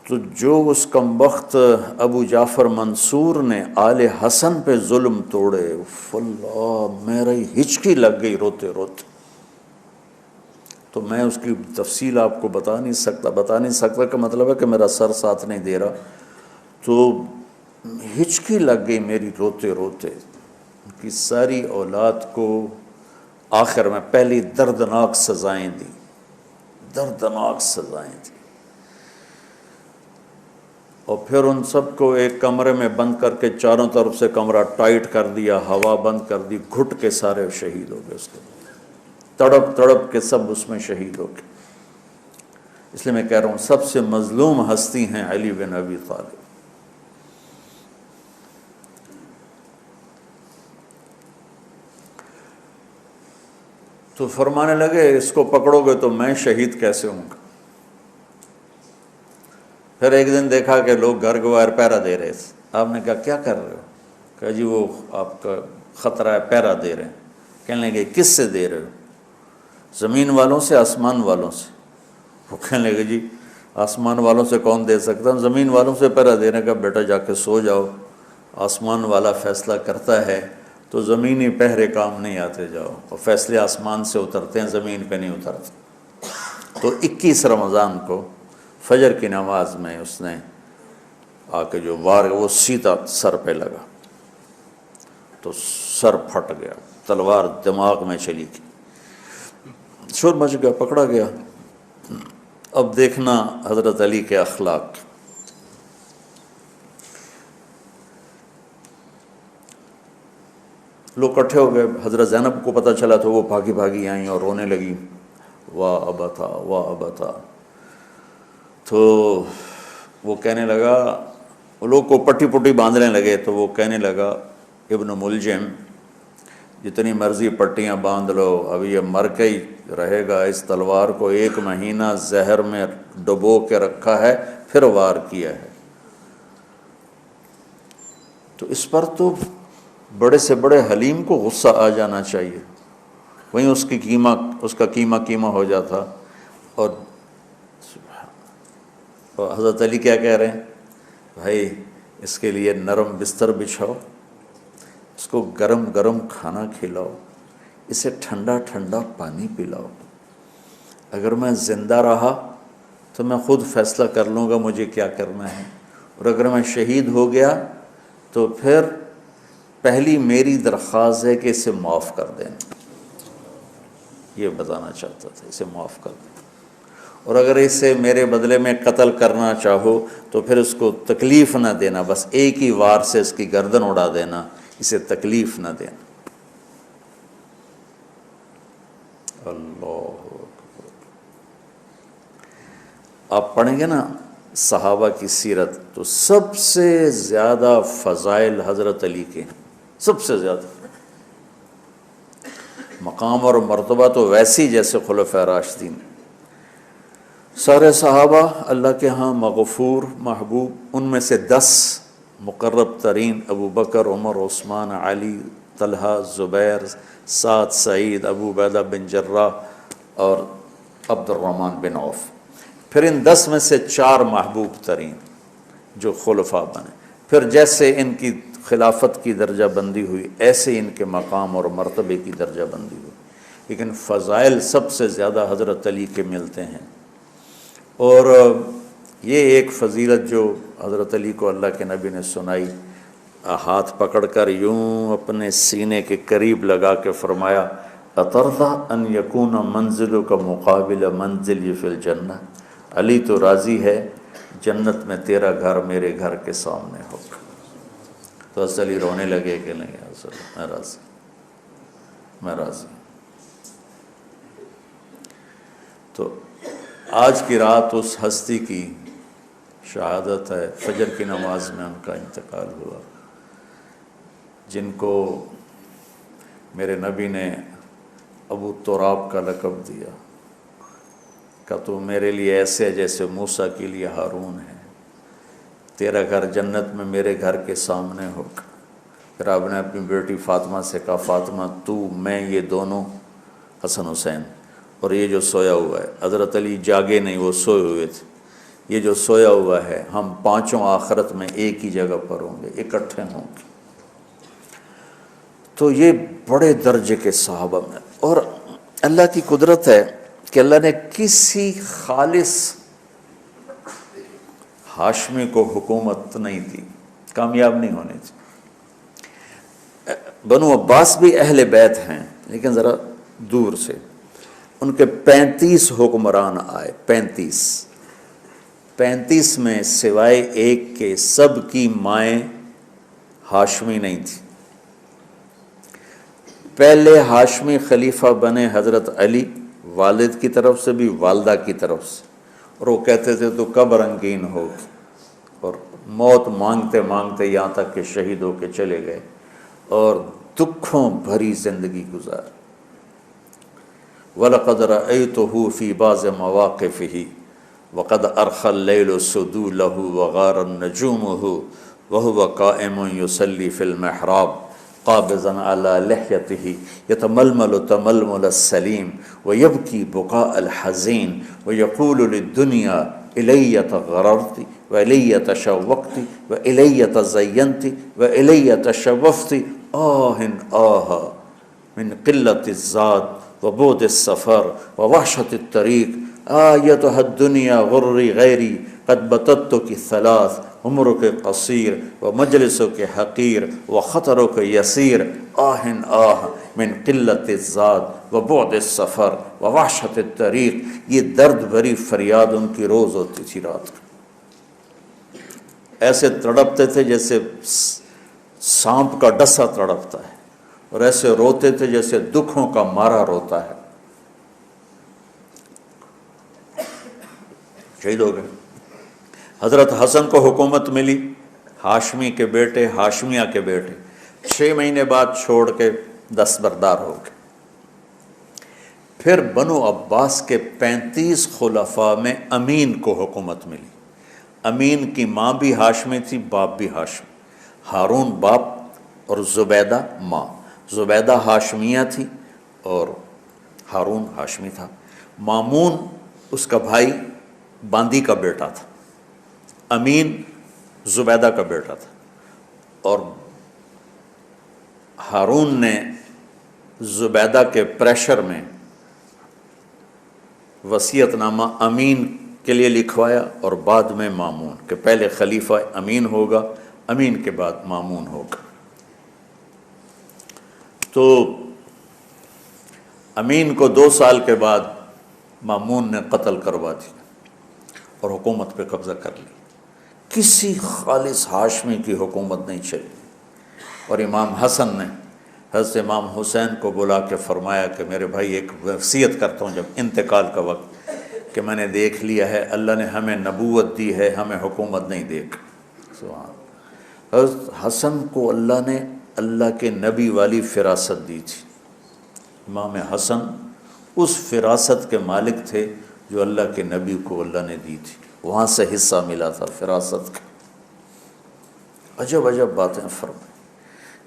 تو جو اس کمبخت ابو جعفر منصور نے آل حسن پہ ظلم توڑے، اللہ میری ہچکی لگ گئی روتے روتے۔ تو میں اس کی تفصیل آپ کو بتا نہیں سکتا کہ مطلب ہے کہ میرا سر ساتھ نہیں دے رہا، تو ہچکی لگ گئی میری روتے روتے۔ ان کی ساری اولاد کو آخر میں پہلی دردناک سزائیں دی، دردناک سزائیں دی، اور پھر ان سب کو ایک کمرے میں بند کر کے چاروں طرف سے کمرہ ٹائٹ کر دیا، ہوا بند کر دی، گھٹ کے سارے شہید ہو گئے، اس کے تڑپ تڑپ کے سب اس میں شہید ہو گئے۔ اس لیے میں کہہ رہا ہوں سب سے مظلوم ہستی ہیں علی بن ابی طالب۔ تو فرمانے لگے اس کو پکڑو گے تو میں شہید کیسے ہوں گا؟ پھر ایک دن دیکھا کہ لوگ گھر گوار پہرا دے رہے تھے۔ آپ نے کہا کیا کر رہے ہو؟ کہا جی وہ آپ کا خطرہ ہے، پہرا دے رہے ہیں۔ کہنے لگے کس سے دے رہے ہو؟ زمین والوں سے، آسمان والوں سے؟ وہ کہنے لگے جی آسمان والوں سے کون دے سکتا ہوں، زمین والوں سے پہرا دینے کا، بیٹا جا کے سو جاؤ، آسمان والا فیصلہ کرتا ہے، تو زمینی پہرے کام نہیں آتے، جاؤ، اور فیصلے آسمان سے اترتے ہیں، زمین پہ نہیں اترتے۔ تو 21 رمضان کو فجر کی نماز میں اس نے آ کے جو وار وہ سیدھا سر پہ لگا تو سر پھٹ گیا، تلوار دماغ میں چلی گئی، شور مچ گیا، پکڑا گیا۔ اب دیکھنا حضرت علی کے اخلاق۔ لوگ اکٹھے ہو گئے، حضرت زینب کو پتہ چلا تو وہ بھاگی بھاگی آئیں اور رونے لگی، واہ ابتا واہ ابتا۔ تو وہ کہنے لگا، وہ لوگ کو پٹی پٹی باندھنے لگے، تو وہ کہنے لگا ابن ملجم جتنی مرضی پٹیاں باندھ لو، اب یہ مر کے ہی رہے گا، اس تلوار کو 1 مہینہ زہر میں ڈبو کے رکھا ہے پھر وار کیا ہے۔ تو اس پر تو بڑے سے بڑے حلیم کو غصہ آ جانا چاہیے، وہیں اس کا قیمہ ہو جاتا۔ اور حضرت علی کیا کہہ رہے ہیں؟ بھائی اس کے لیے نرم بستر بچھاؤ، اس کو گرم گرم کھانا کھلاؤ، اسے ٹھنڈا ٹھنڈا پانی پلاؤ۔ اگر میں زندہ رہا تو میں خود فیصلہ کر لوں گا مجھے کیا کرنا ہے، اور اگر میں شہید ہو گیا تو پھر پہلی میری درخواست ہے کہ اسے معاف کر دیں۔ یہ بتانا چاہتا تھا، اسے معاف کر دیں، اور اگر اسے میرے بدلے میں قتل کرنا چاہو تو پھر اس کو تکلیف نہ دینا، بس ایک ہی وار سے اس کی گردن اڑا دینا، اسے تکلیف نہ دینا۔ اللہ آپ پڑھیں گے نا صحابہ کی سیرت تو سب سے زیادہ فضائل حضرت علی کے ہیں، سب سے زیادہ مقام اور مرتبہ تو ویسی جیسے خلفائے راشدین، سارے صحابہ اللہ کے ہاں مغفور محبوب، ان میں سے 10 مقرب ترین ابو بکر، عمر، عثمان، علی، طلحہ، زبیر، سعد، سعید، ابو عبیدہ بن جراح اور عبد الرحمن بن عوف۔ پھر ان 10 میں سے 4 محبوب ترین جو خلفاء بنے، پھر جیسے ان کی خلافت کی درجہ بندی ہوئی ایسے ان کے مقام اور مرتبے کی درجہ بندی ہوئی، لیکن فضائل سب سے زیادہ حضرت علی کے ملتے ہیں۔ اور یہ ایک فضیلت جو حضرت علی کو اللہ کے نبی نے سنائی، ہاتھ پکڑ کر یوں اپنے سینے کے قریب لگا کے فرمایا اترضی ان یکون منزلک مقابل منزلی فی الجنہ، علی تو راضی ہے جنت میں تیرا گھر میرے گھر کے سامنے ہوگا۔ تو حضرت علی رونے لگے کہ نہیں یا رسول اللہ، میں راضی، میں راضی۔ تو آج کی رات اس ہستی کی شہادت ہے، فجر کی نماز میں ان کا انتقال ہوا، جن کو میرے نبی نے ابو تراب کا لقب دیا کہ تو میرے لیے ایسے جیسے موسیٰ کے لیے ہارون ہے، تیرا گھر جنت میں میرے گھر کے سامنے ہوگا۔ پھر آپ نے اپنی بیٹی فاطمہ سے کہا فاطمہ تو میں یہ دونوں حسن حسین اور یہ جو سویا ہوا ہے، حضرت علی جاگے نہیں، وہ سوئے ہوئے تھے، یہ جو سویا ہوا ہے ہم پانچوں آخرت میں ایک ہی جگہ پر ہوں گے، اکٹھے ہوں گے۔ تو یہ بڑے درجے کے صحابہ میں، اور اللہ کی قدرت ہے کہ اللہ نے کسی خالص ہاشمی کو حکومت نہیں دی، کامیاب نہیں ہونے دی۔ بنو عباس بھی اہل بیت ہیں لیکن ذرا دور سے، ان کے 35 حکمران آئے، 35 میں سوائے ایک کے سب کی مائیں ہاشمی نہیں تھی۔ پہلے ہاشمی خلیفہ بنے حضرت علی، والد کی طرف سے بھی والدہ کی طرف سے، اور وہ کہتے تھے تو کب رنگین ہوگی، اور موت مانگتے مانگتے یہاں تک کہ شہید ہو کے چلے گئے اور دکھوں بھری زندگی گزار۔ وَلَقَدْ رَأَيْتُهُ فِي بَعْضِ مَوَاقِفِهِ وَقَدْ أَرْخَى اللَّيْلُ سُدُولَهُ وَغَارَ النَّجُومُهُ وَهُوَ قَائِمٌ يُصَلِّي فِي الْمِحْرَابِ قابضاً على لحيته يتململ تململ السليم ويبكي بكاء الحزين ويقول للدنيا إلي تغررت وإلي تشوقت وإلي تزينت وإلي تشوفت آه من قلة الزاد وبعد السفر ووحشة الطريق آيتها الدنيا غري غيري قد بتتك الثلاث عمرك قصير ومجلسك حقير وخطرك يسير من قلة الزاد وبعد السفر ووحشة الطريق۔ یہ درد بھری فریاد ان کی روز ہوتی تھی رات کو، ایسے تڑپتے تھے جیسے سانپ کا ڈسا تڑپتا ہے، اور ایسے روتے تھے جیسے دکھوں کا مارا روتا ہے۔ شہید ہو گئے۔ حضرت حسن کو حکومت ملی، ہاشمی کے بیٹے، ہاشمیہ کے بیٹے 6 مہینے بعد چھوڑ کے دستبردار ہو گئے۔ پھر بنو عباس کے 35 خلفاء میں امین کو حکومت ملی۔ امین کی ماں بھی ہاشمی تھی، باپ بھی ہاشمی، ہارون باپ اور زبیدہ ماں۔ زبیدہ ہاشمیہ تھی اور ہارون ہاشمی تھا۔ مامون اس کا بھائی باندی کا بیٹا تھا، امین زبیدہ کا بیٹا تھا، اور ہارون نے زبیدہ کے پریشر میں وصیت نامہ امین کے لیے لکھوایا، اور بعد میں مامون، کہ پہلے خلیفہ امین ہوگا، امین کے بعد مامون ہوگا۔ تو امین کو 2 سال کے بعد مامون نے قتل کروا دیا اور حکومت پہ قبضہ کر لی۔ کسی خالص ہاشمی کی حکومت نہیں چلی، اور امام حسن نے حضرت امام حسین کو بلا کے فرمایا کہ میرے بھائی ایک وصیت کرتا ہوں جب انتقال کا وقت، کہ میں نے دیکھ لیا ہے اللہ نے ہمیں نبوت دی ہے، ہمیں حکومت نہیں دے گا۔ سبحان۔ حضرت حسن کو اللہ نے اللہ کے نبی والی فراست دی تھی۔ امام حسن اس فراست کے مالک تھے جو اللہ کے نبی کو اللہ نے دی تھی، وہاں سے حصہ ملا تھا فراست کا۔ عجب عجب باتیں فرمائیں۔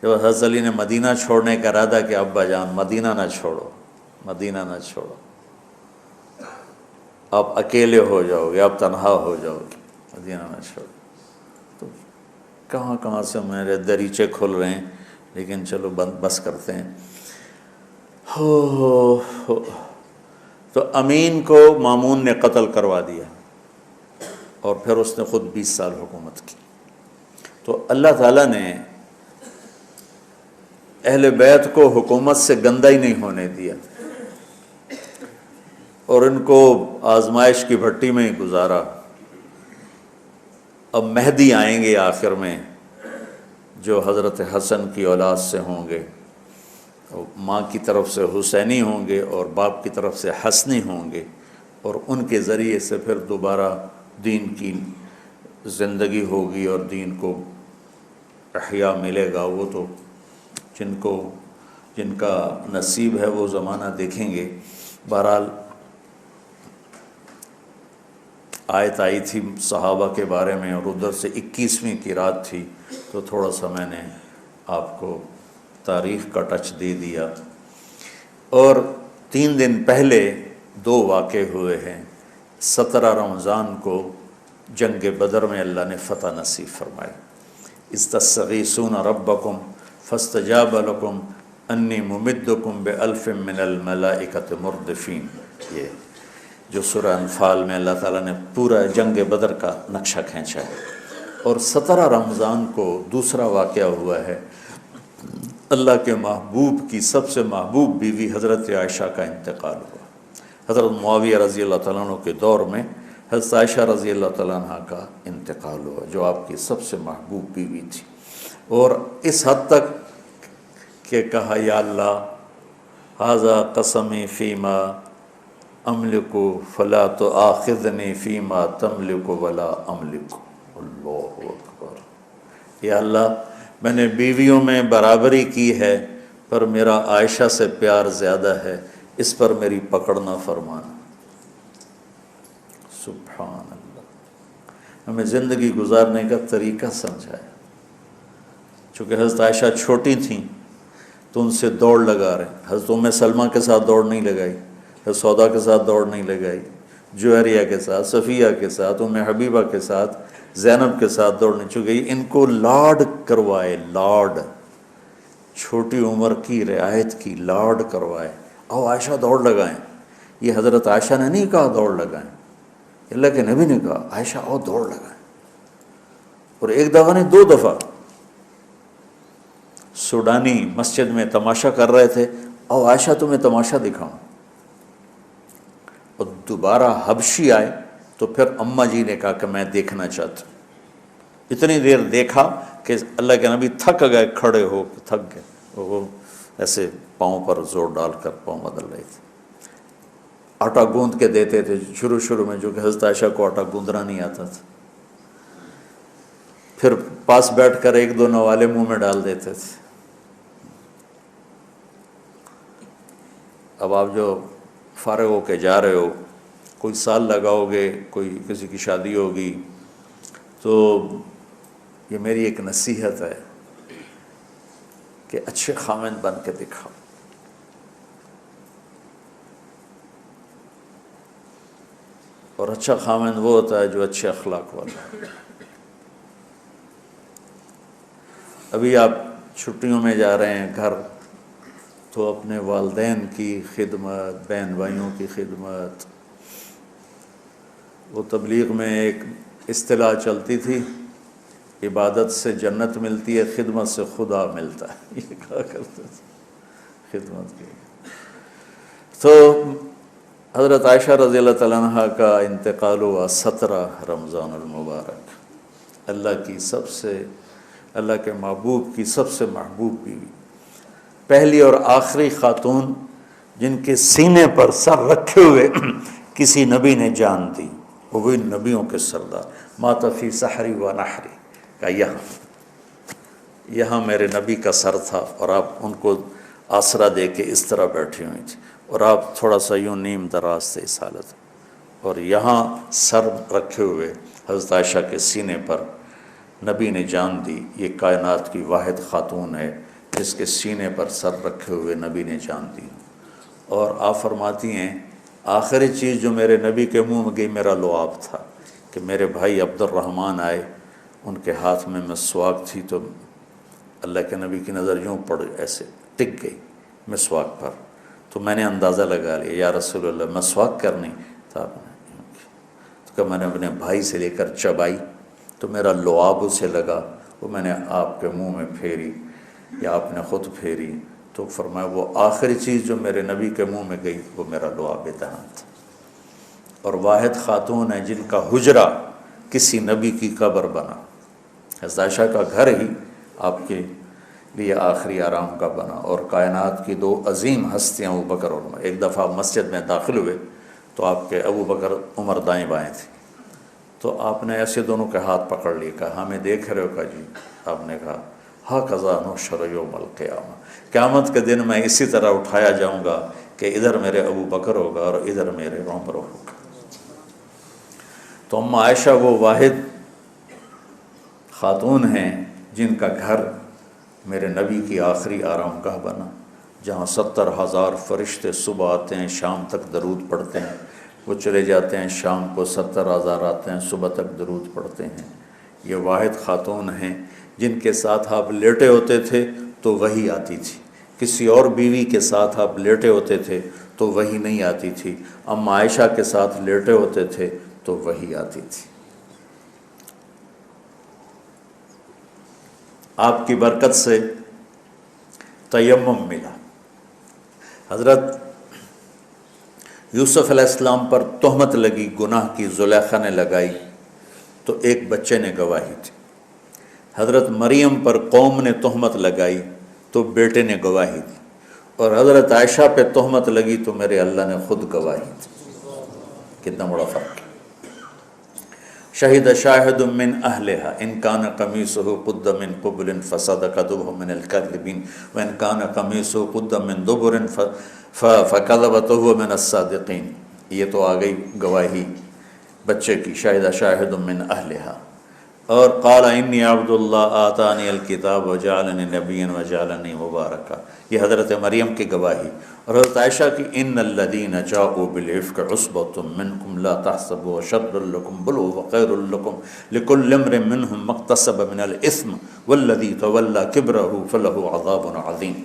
جب حضرت علی نے مدینہ چھوڑنے کا ارادہ کیا، ابا جان مدینہ نہ چھوڑو، مدینہ نہ چھوڑو، آپ اکیلے ہو جاؤ گے، آپ تنہا ہو جاؤ گے، مدینہ نہ چھوڑو۔ تو کہاں کہاں سے میرے دریچے کھل رہے ہیں، لیکن چلو بس کرتے ہیں۔ تو امین کو مامون نے قتل کروا دیا، اور پھر اس نے خود 20 سال حکومت کی۔ تو اللہ تعالیٰ نے اہل بیت کو حکومت سے گندہ ہی نہیں ہونے دیا، اور ان کو آزمائش کی بھٹی میں ہی گزارا۔ اب مہدی آئیں گے آخر میں، جو حضرت حسن کی اولاد سے ہوں گے، ماں کی طرف سے حسینی ہوں گے اور باپ کی طرف سے حسنی ہوں گے، اور ان کے ذریعے سے پھر دوبارہ دین کی زندگی ہوگی اور دین کو احیاء ملے گا۔ وہ تو جن کا نصیب ہے وہ زمانہ دیکھیں گے۔ بہرحال آیت آئی تھی صحابہ کے بارے میں، اور ادھر سے 21ویں کی رات تھی، تو تھوڑا سا میں نے آپ کو تاریخ کا ٹچ دے دیا۔ اور 3 دن پہلے 2 واقعے ہوئے ہیں۔ 17 رمضان کو جنگ بدر میں اللہ نے فتح نصیب فرمائی۔ استستغیثون ربکم فاستجاب لکم انی ممدکم بألف من الملائکۃ مردفین، یہ جو سورہ انفال میں اللہ تعالیٰ نے پورا جنگ بدر کا نقشہ کھینچا ہے۔ اور 17 رمضان کو دوسرا واقعہ ہوا ہے، اللہ کے محبوب کی سب سے محبوب بیوی حضرت عائشہ کا انتقال ہوا۔ حضرت معاویہ رضی اللہ تعالیٰ عنہ کے دور میں حضرت عائشہ رضی اللہ تعالیٰ عنہ کا انتقال ہوا، جو آپ کی سب سے محبوب بیوی تھی۔ اور اس حد تک کہ کہا یا اللہ ھذا قسمی فیما املک فلا تؤاخذنی فیما تملک ولا املک۔ اللہ اکبر۔ یا اللہ میں نے بیویوں میں برابری کی ہے، پر میرا عائشہ سے پیار زیادہ ہے، اس پر میری پکڑ نہ فرمانا۔ سبحان اللہ۔ ہمیں زندگی گزارنے کا طریقہ سمجھایا۔ چونکہ حضرت عائشہ چھوٹی تھیں تو ان سے دوڑ لگا رہے ہیں۔ حضرت ام سلمہ کے ساتھ دوڑ نہیں لگائی، حضرت سودا کے ساتھ دوڑ نہیں لگائی، جویریہ کے ساتھ، صفیہ کے ساتھ، ام حبیبہ کے ساتھ، زینب کے ساتھ دوڑ نہیں، چونکہ ان کو لاڈ کروائے، لاڈ، چھوٹی عمر کی رعایت کی، لاڈ کروائے۔ آؤ عائشہ دوڑ لگائیں۔ یہ حضرت عائشہ نے نہیں کہا دوڑ لگائیں، اللہ کے نبی نے کہا عائشہ آؤ دوڑ لگائیں۔ اور ایک دفعہ نہیں 2 دفعہ سوڈانی مسجد میں تماشا کر رہے تھے، آؤ عائشہ تمہیں تماشا دکھاؤں۔ اور دوبارہ حبشی آئے تو پھر اماں جی نے کہا کہ میں دیکھنا چاہتا ہوں۔ اتنی دیر دیکھا کہ اللہ کے نبی تھک گئے، کھڑے ہو کے تھک گئے، وہ ایسے پاؤں پر زور ڈال کر پاؤں بدل رہے تھے۔ آٹا گوندھ کے دیتے تھے شروع میں، جو کہ حضرت عائشہ کو آٹا گوندھنا نہیں آتا تھا۔ پھر پاس بیٹھ کر 1-2 نوالے منہ میں ڈال دیتے تھے۔ اب آپ جو فارغ ہو کے جا رہے ہو، کوئی سال لگاؤ گے، کوئی کسی کی شادی ہوگی، تو یہ میری ایک نصیحت ہے کہ اچھے خامند بن کے دکھاؤ۔ اور اچھا خامند وہ ہوتا ہے جو اچھے اخلاق والا ہے۔ ابھی آپ چھٹیوں میں جا رہے ہیں گھر، تو اپنے والدین کی خدمت، بہن بھائیوں کی خدمت۔ وہ تبلیغ میں ایک اصطلاح چلتی تھی، عبادت سے جنت ملتی ہے، خدمت سے خدا ملتا ہے، یہ کہا کرتے تھے خدمت کی۔ تو حضرت عائشہ رضی اللہ تعالیٰ عنہ کا انتقال ہوا 17 رمضان المبارک، اللہ کے محبوب کی سب سے محبوب بیوی۔ پہلی اور آخری خاتون جن کے سینے پر سر رکھے ہوئے کسی نبی نے جان دی، وہ وہی نبیوں کے سردار، مات فی سحری و نحری کا یہاں میرے نبی کا سر تھا، اور آپ ان کو آسرا دے کے اس طرح بیٹھی ہوئی تھی، اور آپ تھوڑا سا یوں نیم دراز تھے اس حالت، اور یہاں سر رکھے ہوئے حضرت عائشہ کے سینے پر نبی نے جان دی۔ یہ کائنات کی واحد خاتون ہے جس کے سینے پر سر رکھے ہوئے نبی نے جان دی۔ اور آپ فرماتی ہیں آخری چیز جو میرے نبی کے منہ میں گئی میرا لعاب تھا، کہ میرے بھائی عبد الرحمن آئے، ان کے ہاتھ میں مسواک تھی، تو اللہ کے نبی کی نظر یوں پڑ ایسے ٹک گئی مسواک پر، تو میں نے اندازہ لگا لیا یا رسول اللہ مسواک کرنی تھا، تو میں نے اپنے بھائی سے لے کر چبائی تو میرا لعاب اسے لگا، وہ میں نے آپ کے منہ میں پھیری یا آپ نے خود پھیری، تو فرمایا وہ آخری چیز جو میرے نبی کے منہ میں گئی وہ میرا لعاب دہن تھا۔ اور واحد خاتون ہے جن کا حجرہ کسی نبی کی قبر بنا، حضرت عائشہ کا گھر ہی آپ کے لیے آخری آرام کا بنا۔ اور کائنات کی دو عظیم ہستیاں ابو بکر اور عمر، ایک دفعہ مسجد میں داخل ہوئے تو آپ کے ابو بکر عمر دائیں بائیں تھے، تو آپ نے ایسے دونوں کے ہاتھ پکڑ لیے، کہا ہمیں دیکھ رہے ہو؟ کہا جی۔ آپ نے کہا ہاکذا نحشر یوم القیامہ، قیامت کے دن میں اسی طرح اٹھایا جاؤں گا کہ ادھر میرے ابو بکر ہوگا اور ادھر میرے عمر ہوگا۔ تو ام عائشہ وہ واحد خاتون ہیں جن کا گھر میرے نبی کی آخری آرام گاہ بنا، جہاں 70,000 فرشتے صبح آتے ہیں شام تک درود پڑھتے ہیں، وہ چلے جاتے ہیں شام کو 70,000 آتے ہیں صبح تک درود پڑھتے ہیں۔ یہ واحد خاتون ہیں جن کے ساتھ آپ لیٹے ہوتے تھے تو وحی آتی تھی، کسی اور بیوی کے ساتھ آپ لیٹے ہوتے تھے تو وحی نہیں آتی تھی، ام عائشہ کے ساتھ لیٹے ہوتے تھے تو وحی آتی تھی۔ آپ کی برکت سے تیمم ملا۔ حضرت یوسف علیہ السلام پر تہمت لگی، گناہ کی، زلیخا نے لگائی تو ایک بچے نے گواہی دی۔ حضرت مریم پر قوم نے تہمت لگائی تو بیٹے نے گواہی دی، اور حضرت عائشہ پہ تہمت لگی تو میرے اللہ نے خود گواہی دی۔ کتنا بڑا فرق ہے۔ شہد شاہد من اہلہا ان کان قمیصہ قد من قبل فصدقت وهو من الکاذبین وان کان قمیصہ قد من دبر فکذبت وهو من الصادقین۔ یہ تو آ گئی گواہی بچے کی، شہد شاہد من اہلہا۔ اور قال انی عبد اللہ آتانی الکتاب وجعلنی نبیا وجعلنی مبارکا، یہ حضرت مریم کی گواہی۔ اور حضرت عائشہ کی ان الذین جاءوا بالعفک عصبۃ منکم لا تحسبوا شر لکم بل هو خیر لکم لکل امرئ منهم ما اکتسب من الاثم والذی تولى کبرہ فلہ عذاب عظیم۔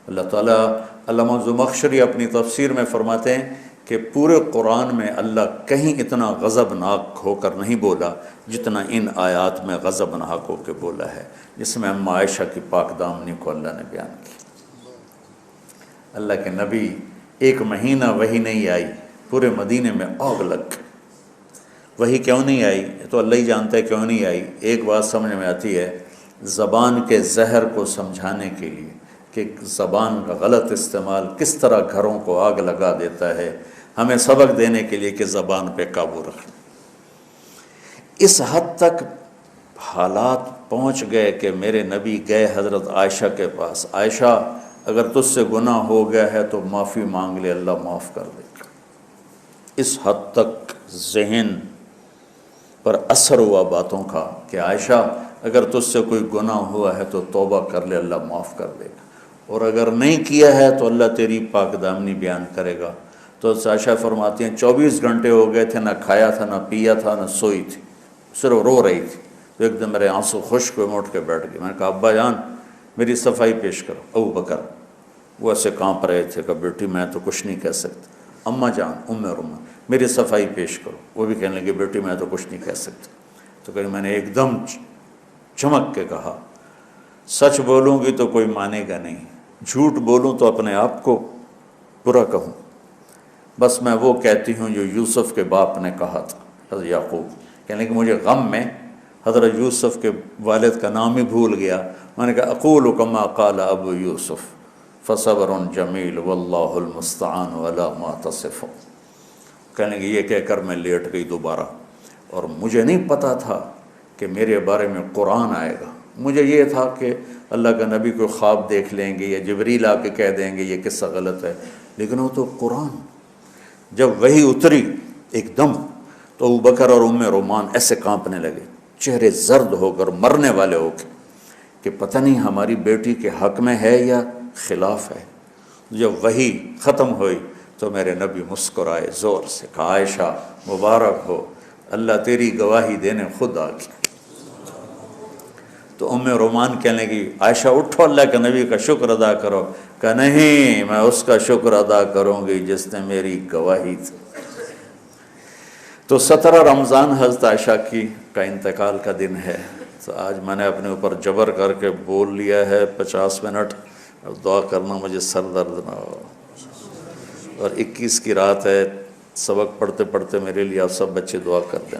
اللہ تعالیٰ علامہ زمخشری اپنی تفسیر میں فرماتے ہیں کہ پورے قرآن میں اللہ کہیں اتنا غضبناک ہو کر نہیں بولا جتنا ان آیات میں غضبناک ہو کے بولا ہے، جس میں ام عائشہ کی پاک دامنی کو اللہ نے بیان کی۔ اللہ کے نبی ایک مہینہ وحی نہیں آئی، پورے مدینے میں آگ لگ، وحی کیوں نہیں آئی تو اللہ ہی جانتا ہے کیوں نہیں آئی۔ ایک بات سمجھ میں آتی ہے، زبان کے زہر کو سمجھانے کے لیے کہ زبان کا غلط استعمال کس طرح گھروں کو آگ لگا دیتا ہے، ہمیں سبق دینے کے لیے کہ زبان پہ قابو رکھیں۔ اس حد تک حالات پہنچ گئے کہ میرے نبی گئے حضرت عائشہ کے پاس، عائشہ اگر تجھ سے گناہ ہو گیا ہے تو معافی مانگ لے، اللہ معاف کر دے گا۔ اس حد تک ذہن پر اثر ہوا باتوں کا کہ عائشہ اگر تجھ سے کوئی گناہ ہوا ہے تو توبہ کر لے، اللہ معاف کر دے گا، اور اگر نہیں کیا ہے تو اللہ تیری پاک دامنی بیان کرے گا۔ تو عائشہ فرماتی ہیں 24 گھنٹے ہو گئے تھے، نہ کھایا تھا، نہ پیا تھا، نہ سوئی تھی، صرف رو رہی تھی۔ تو ایک دم میرے آنسو خشک ہوئے، اٹھ کے بیٹھ گئی۔ میں نے کہا ابا جان میری صفائی پیش کرو۔ ابو بکر وہ ایسے کانپ رہے تھے کہ بیٹی میں تو کچھ نہیں کہہ سکتا۔ اماں جان ام رما میری صفائی پیش کرو۔ وہ بھی کہنے لگے بیٹی میں تو کچھ نہیں کہہ سکتا۔ تو کہ میں نے ایک دم چمک کے کہا سچ بولوں گی تو کوئی مانے گا نہیں، جھوٹ بولوں تو اپنے آپ کو برا کہوں، بس میں وہ کہتی ہوں جو یوسف کے باپ نے کہا تھا، حضرت یعقوب۔ کہنے کہ مجھے غم میں حضرت یوسف کے والد کا نام ہی بھول گیا۔ میں نے کہا اقول کما قال ابو یوسف، فصبر جمیل واللہ المستعان علی ما تصفون. کہنے لگے یہ کہہ کر میں لیٹ گئی دوبارہ، اور مجھے نہیں پتہ تھا کہ میرے بارے میں قرآن آئے گا. مجھے یہ تھا کہ اللہ کا نبی کو خواب دیکھ لیں گے یا جبریل آ کے کہہ دیں گے یہ قصہ غلط ہے، لیکن وہ تو قرآن. جب وہی اتری ایک دم تو ابوبکر اور ام رومان ایسے کانپنے لگے، چہرے زرد ہو کر مرنے والے ہو کے، کہ پتہ نہیں ہماری بیٹی کے حق میں ہے یا خلاف ہے. جب وہی ختم ہوئی تو میرے نبی مسکرائے زور سے، کہا عائشہ مبارک ہو، اللہ تیری گواہی دینے خود آ گیا. تو ام رومان کہنے لگی عائشہ اٹھو، اللہ کے نبی کا شکر ادا کرو. کہ نہیں، میں اس کا شکر ادا کروں گی جس نے میری گواہی دی. تو 17 رمضان حضرت عائشہ کا انتقال کا دن ہے. تو آج میں نے اپنے اوپر جبر کر کے بول لیا ہے 50 منٹ. اب دعا کرنا مجھے سر درد نہ ہو. اور 21 کی رات ہے، سبق پڑھتے پڑھتے میرے لیے آپ سب بچے دعا کر دیں.